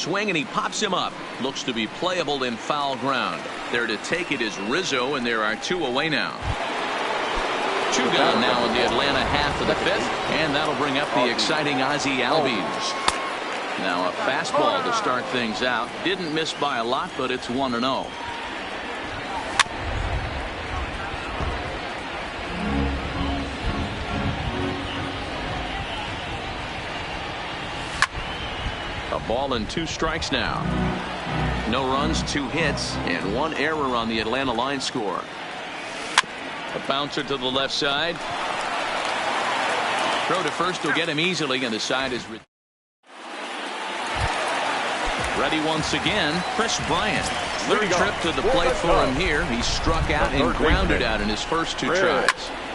Swing, and he pops him up. Looks to be playable in foul ground. There to take it is Rizzo, and there are 2 away now. 2 down now in the Atlanta half of the 5th, and that'll bring up the exciting Ozzie Albies. Now a fastball to start things out. Didn't miss by a lot, but it's 1-0. A ball and 2 strikes now. No runs, 2 hits, and 1 error on the Atlanta line score. A bouncer to the left side. Throw to first will get him easily, and the side is ready once again. Chris Bryant. 3rd trip to the plate for him here. He struck out and grounded out in his first 2 tries.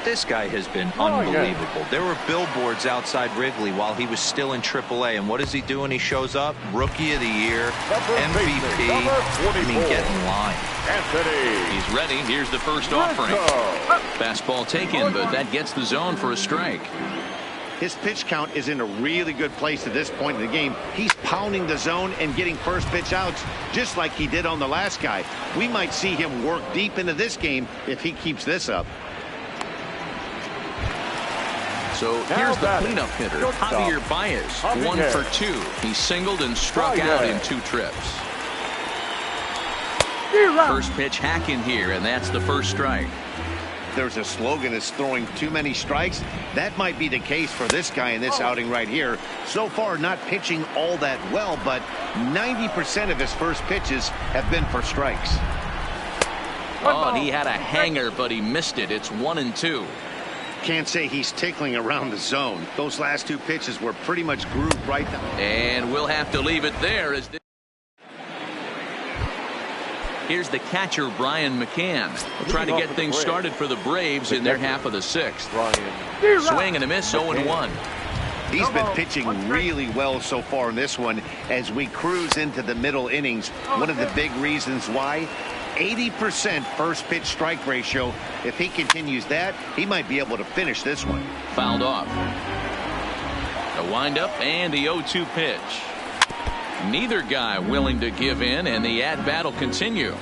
This guy has been unbelievable. There were billboards outside Wrigley while he was still in AAA, and what is he doing? He shows up, Rookie of the Year, MVP. I mean, get in line. He's ready. Here's the first offering. Fastball taken, but that gets the zone for a strike. His pitch count is in a really good place at this point in the game. He's pounding the zone and getting first pitch outs just like he did on the last guy. We might see him work deep into this game if he keeps this up. So here's the cleanup hitter, Javier Baez, 1 for 2. He singled and struck out in 2 trips. First pitch hack in here, and that's the first strike. There's a slogan that's throwing too many strikes. That might be the case for this guy in this outing right here. So far, not pitching all that well, but 90% of his first pitches have been for strikes. Oh, and he had a hanger, but he missed it. It's 1-2. Can't say he's tickling around the zone. Those last 2 pitches were pretty much grooved right down. And we'll have to leave it there. Here's the catcher, Brian McCann. We'll try to get things started for the Braves in their half of the 6th. Swing and a miss, 0-1. He's been pitching really well so far in this one as we cruise into the middle innings. One of the big reasons why, 80% first pitch strike ratio. If he continues that, he might be able to finish this one. Fouled off. A windup and the 0-2 pitch. Neither guy willing to give in, and the at-bat will continue.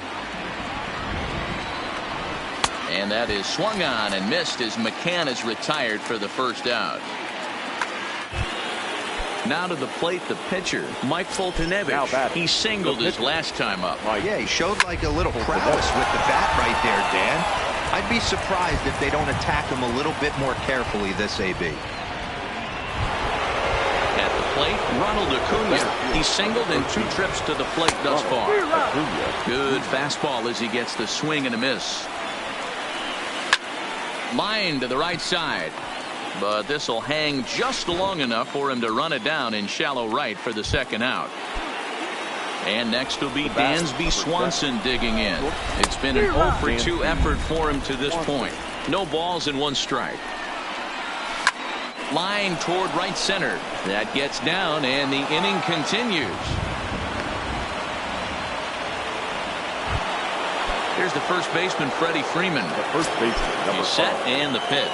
And that is swung on and missed as McCann is retired for the first out. Now to the plate, the pitcher, Mike Foltynewicz. He singled his last time up. Yeah, he showed like a little prowess with the bat right there, Dan. I'd be surprised if they don't attack him a little bit more carefully this AB. At the plate, Ronald Acuna. He singled in 2 trips to the plate thus far. Good fastball as he gets the swing and a miss. Line to the right side. But this will hang just long enough for him to run it down in shallow right for the second out. And next will be Dansby Swanson digging in. It's been an 0 for 2 effort for him to this point. No balls and 1 strike. Line toward right center. That gets down, and the inning continues. Here's the first baseman, Freddie Freeman. He's set, and the pitch.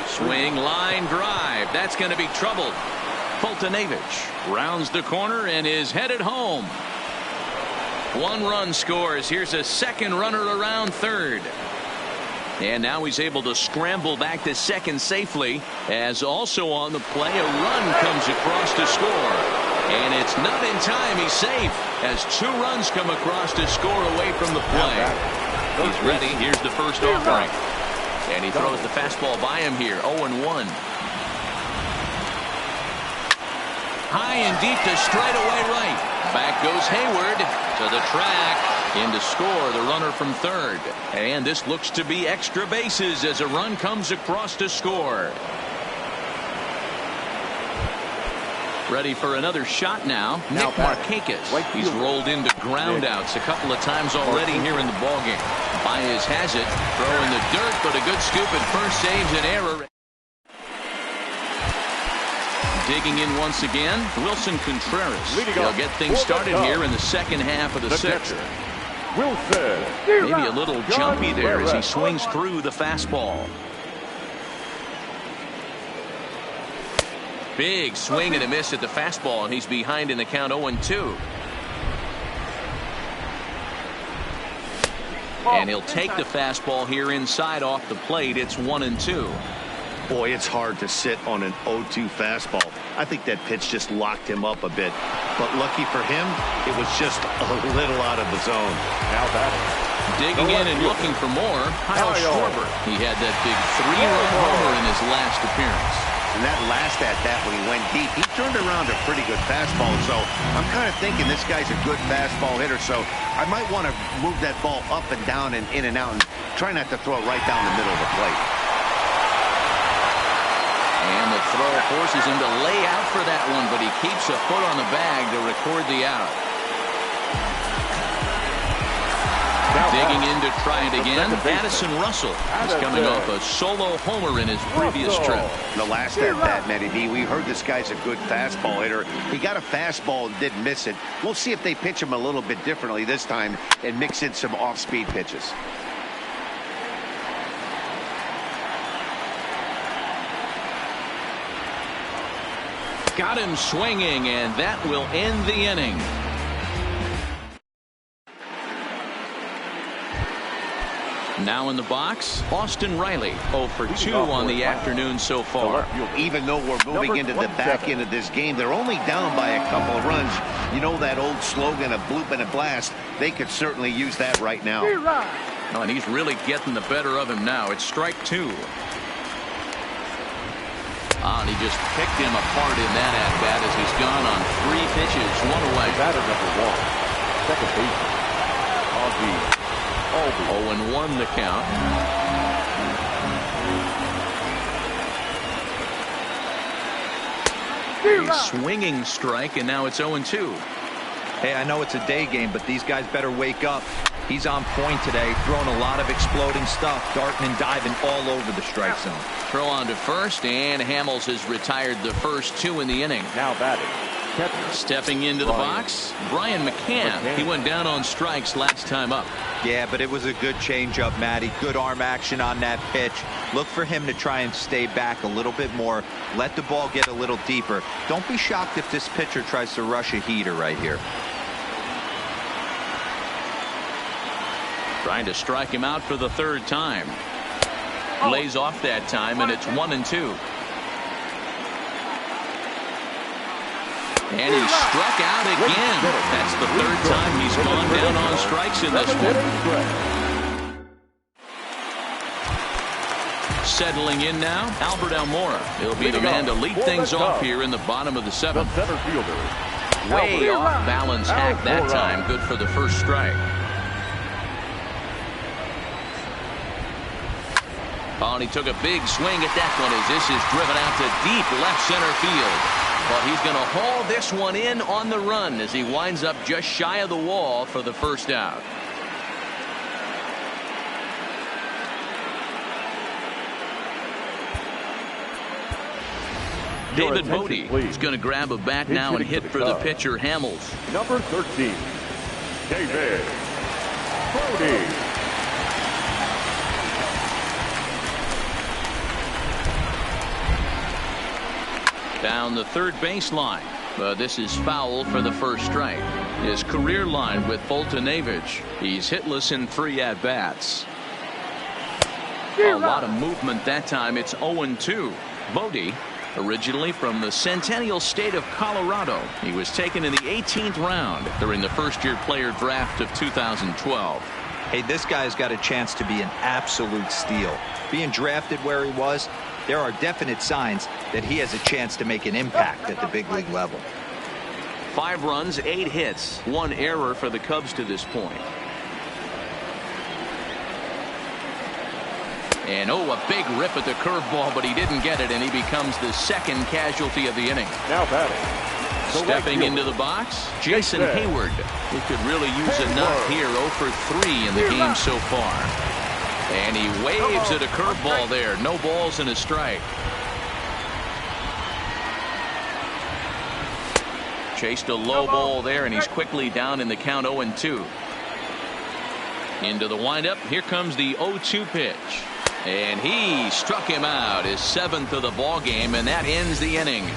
Swing, line, drive. That's going to be trouble. Foltynewicz rounds the corner and is headed home. 1 run scores. Here's a second runner around third. And now he's able to scramble back to second safely, as also on the play a run comes across to score. And it's not in time. He's safe as 2 runs come across to score away from the play. He's ready. Here's the first offering. And he throws the fastball by him here. 0-1. High and deep to straightaway right. Back goes Hayward to the track. In to score the runner from third. And this looks to be extra bases as a run comes across to score. Ready for another shot now. Nick Markakis. He's rolled into ground outs a couple of times already here in the ballgame. Baez has it. Throwing the dirt, but a good scoop at first, saves an error. Digging in once again, Wilson Contreras. They'll get things started here in the second half of the 6th. Maybe a little jumpy there as he swings through the fastball. Big swing and a miss at the fastball, and he's behind in the count 0-2. And he'll take the fastball here inside off the plate. It's 1-2. Boy, it's hard to sit on an 0-2 fastball. I think that pitch just locked him up a bit. But lucky for him, it was just a little out of the zone. Now batting. Digging in and looking for more, Kyle Schwarber. He had that big 3-run homer in his last appearance. And that last at-bat when he went deep, he turned around a pretty good fastball. So I'm kind of thinking this guy's a good fastball hitter. So I might want to move that ball up and down and in and out and try not to throw it right down the middle of the plate. And the throw forces him to lay out for that one, but he keeps a foot on the bag to record the out. Digging in to try it again, Addison Russell is coming off a solo homer in his previous trip. The last at-bat, Matty B, we heard this guy's a good fastball hitter. He got a fastball and didn't miss it. We'll see if they pitch him a little bit differently this time and mix in some off-speed pitches. Got him swinging, and that will end the inning. Now in the box, Austin Riley, 0 for 2 on the afternoon so far. Even though we're moving into the back end of this game, they're only down by a couple of runs. You know that old slogan of bloop and a blast? They could certainly use that right now. Oh, and he's really getting the better of him now. It's strike 2. And he just picked him apart in that at-bat as he's gone on 3 pitches, 1 away. Batter number 1, second baseman, 0-1 the count. A swinging strike, and now it's 0-2. Hey, I know it's a day game, but these guys better wake up. He's on point today, throwing a lot of exploding stuff, darting and diving all over the strike zone. Throw on to first, and Hamels has retired the first 2 in the inning. now batting. Stepping into the box, Brian McCann. He went down on strikes last time up. Yeah, but it was a good changeup, Matty. Good arm action on that pitch. Look for him to try and stay back a little bit more. Let the ball get a little deeper. Don't be shocked if this pitcher tries to rush a heater right here. Trying to strike him out for the 3rd time. Lays off that time, and it's 1-2. And he struck out again. That's the 3rd time he's gone down on strikes in this one. Settling in now, Albert Almora. He'll be the man to lead things off here in the bottom of the 7th. Center fielder. Way off balance hack that time. Good for the first strike. Oh, and he took a big swing at that one as this is driven out to deep left center field. But he's going to haul this one in on the run as he winds up just shy of the wall for the first out. David Bodie is going to grab a bat now and hit for the pitcher Hamels. Number 13, David Bodie. Down the 3rd baseline. But this is foul for the first strike. His career line with Foltynewicz. He's hitless in 3 at-bats. A lot of movement that time. It's 0-2. Bodie, originally from the Centennial State of Colorado. He was taken in the 18th round during the first-year player draft of 2012. Hey, this guy's got a chance to be an absolute steal. Being drafted where he was, there are definite signs that he has a chance to make an impact at the big league level. 5 runs, 8 hits, 1 error for the Cubs to this point. And a big rip at the curveball, but he didn't get it, and he becomes the 2nd casualty of the inning. Now batting. Stepping into the box, Jason Hayward. He could really use a knock here. 0 for 3 in the game so far. And he waves at a curveball there. No balls and a strike. Chased a low ball there, and he's quickly down in the count 0-2. Into the windup. Here comes the 0-2 pitch. And he struck him out, his 7th of the ball game, and that ends the inning.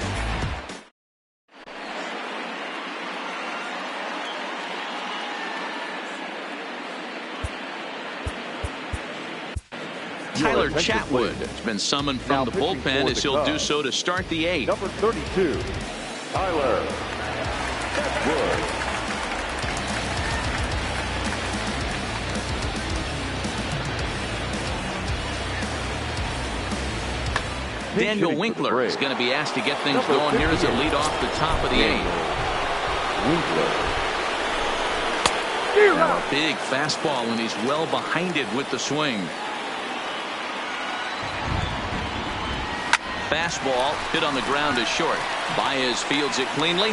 Tyler Chatwood has been summoned from the bullpen as he'll do so to start the 8th. Number 32, Tyler Chatwood. Daniel Winkler is going to be asked to get things going here as a lead off the top of the 8th. Now a big fastball, and he's well behind it with the swing. Fastball hit on the ground is short. Baez fields it cleanly.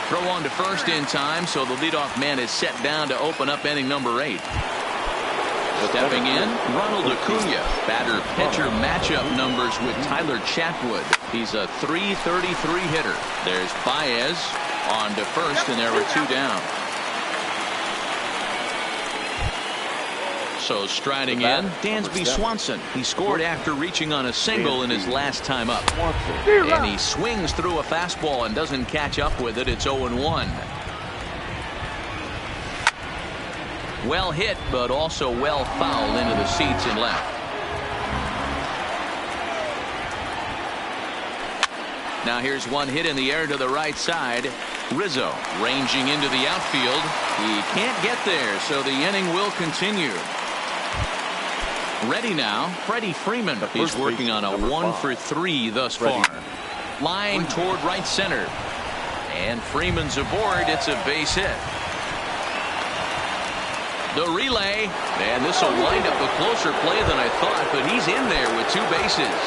Throw on to first in time, so the leadoff man is set down to open up inning number 8. Stepping in, Ronald Acuna. Batter-pitcher matchup numbers with Tyler Chatwood. He's a .333 hitter. There's Baez on to first, and there were 2 down. So striding in, Dansby Swanson. He scored after reaching on a single in his last time up. And he swings through a fastball and doesn't catch up with it. It's 0-1. Well hit, but also well fouled into the seats and left. Now here's one hit in the air to the right side. Rizzo ranging into the outfield. He can't get there, so the inning will continue. Ready now, Freddie Freeman. He's working on a 1-for-3 thus far. Line toward right center. And Freeman's aboard. It's a base hit. The relay, and this will wind up a closer play than I thought, but he's in there with 2 bases.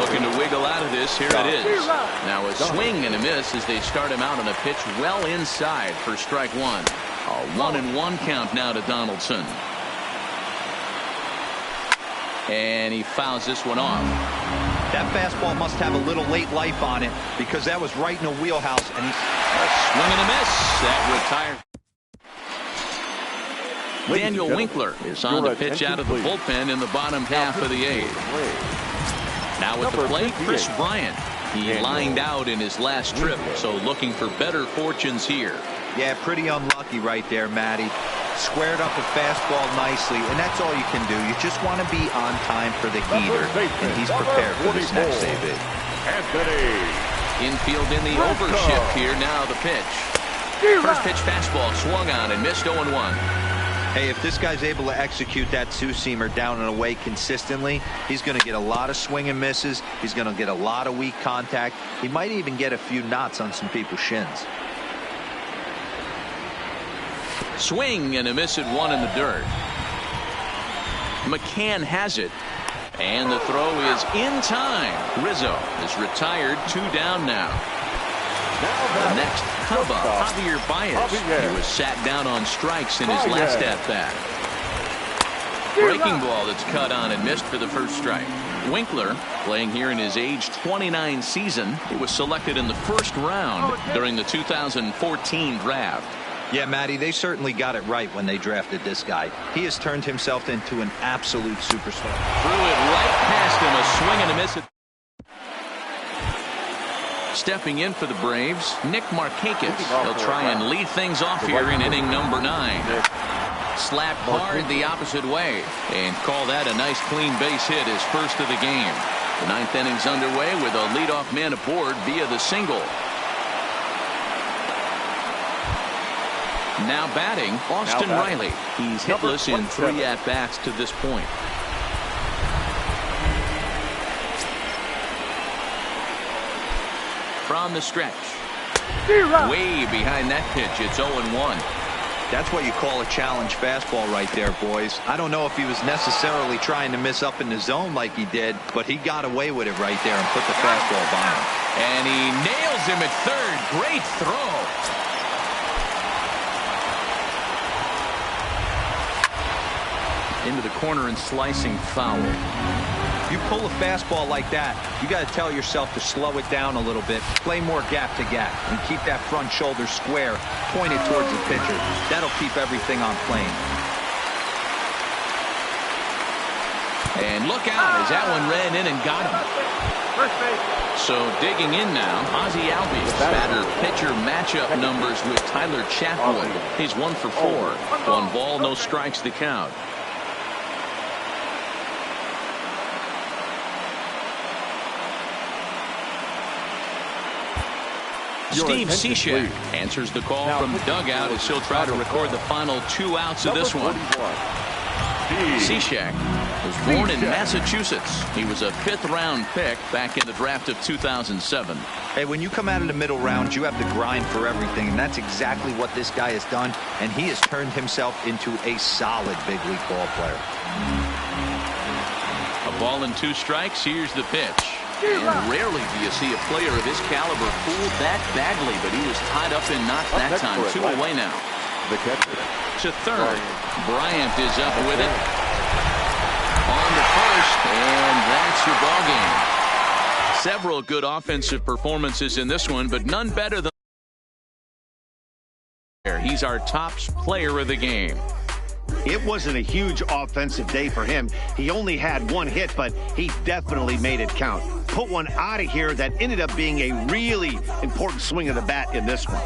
Looking to wiggle out of this. Here it is. Now a swing and a miss as they start him out on a pitch well inside for strike 1. A 1-1 count now to Donaldson. And he fouls this one off. That fastball must have a little late life on it because that was right in the wheelhouse. And he's a swing and a miss. That retires. Daniel Winkler is on to pitch out of the bullpen in the bottom half of the 8th. Now at the plate, Chris Bryant. He lined out in his last trip, so looking for better fortunes here. Yeah, pretty unlucky right there, Matty. Squared up a fastball nicely, and that's all you can do. You just want to be on time for the heater, and he's prepared for this next save. Infield in the overshift here. Now the pitch. First pitch fastball swung on and missed 0-1. Hey, if this guy's able to execute that 2-seamer down and away consistently, he's going to get a lot of swing and misses. He's going to get a lot of weak contact. He might even get a few knots on some people's shins. Swing and a miss at 1 in the dirt. McCann has it. And the throw is in time. Rizzo is retired. 2 down now. The next Cubba, Javier Baez. He was sat down on strikes in his last at-bat. Breaking ball that's cut on and missed for the first strike. Winkler playing here in his age 29 season. He was selected in the first round during the 2014 draft. Yeah, Matty, they certainly got it right when they drafted this guy. He has turned himself into an absolute superstar. Threw it right past him, a swing and a miss. Stepping in for the Braves, Nick Markakis. He'll try and lead things off here in inning number 9. Slapped hard the opposite way and call that a nice clean base hit, his first of the game. The 9th inning's underway with a leadoff man aboard via the single. Now batting, Austin Riley. He's hitless in 3 at-bats to this point. From the stretch. Way behind that pitch. It's 0-1. That's what you call a challenge fastball right there, boys. I don't know if he was necessarily trying to miss up in the zone like he did, but he got away with it right there and put the fastball by him. And he nails him at third. Great throw. Into the corner and slicing foul. You pull a fastball like that, you got to tell yourself to slow it down a little bit, play more gap to gap, and keep that front shoulder square, pointed towards the pitcher. That'll keep everything on plane. And look out as that one ran in and got him. So digging in now, Ozzie Albies. Batter-pitcher matchup numbers with Tyler Chatwood. He's 1 for 4. 1 ball, no strikes to count. Steve Cishek answers the call from dugout as he'll try to record the final 2 outs of this one. Cishek was born in Massachusetts. He was a 5th-round pick back in the draft of 2007. Hey, when you come out of the middle rounds, you have to grind for everything, and that's exactly what this guy has done, and he has turned himself into a solid big league ball player. A ball and 2 strikes. Here's the pitch. And rarely do you see a player of his caliber fooled that badly, but he was tied up and knocked that time. 2 away now. The catcher. To third. Bryant is up with it. On to first, and that's your ball game. Several good offensive performances in this one, but none better than he's our top player of the game. It wasn't a huge offensive day for him. He only had 1 hit, but he definitely made it count. Put one out of here that ended up being a really important swing of the bat in this one.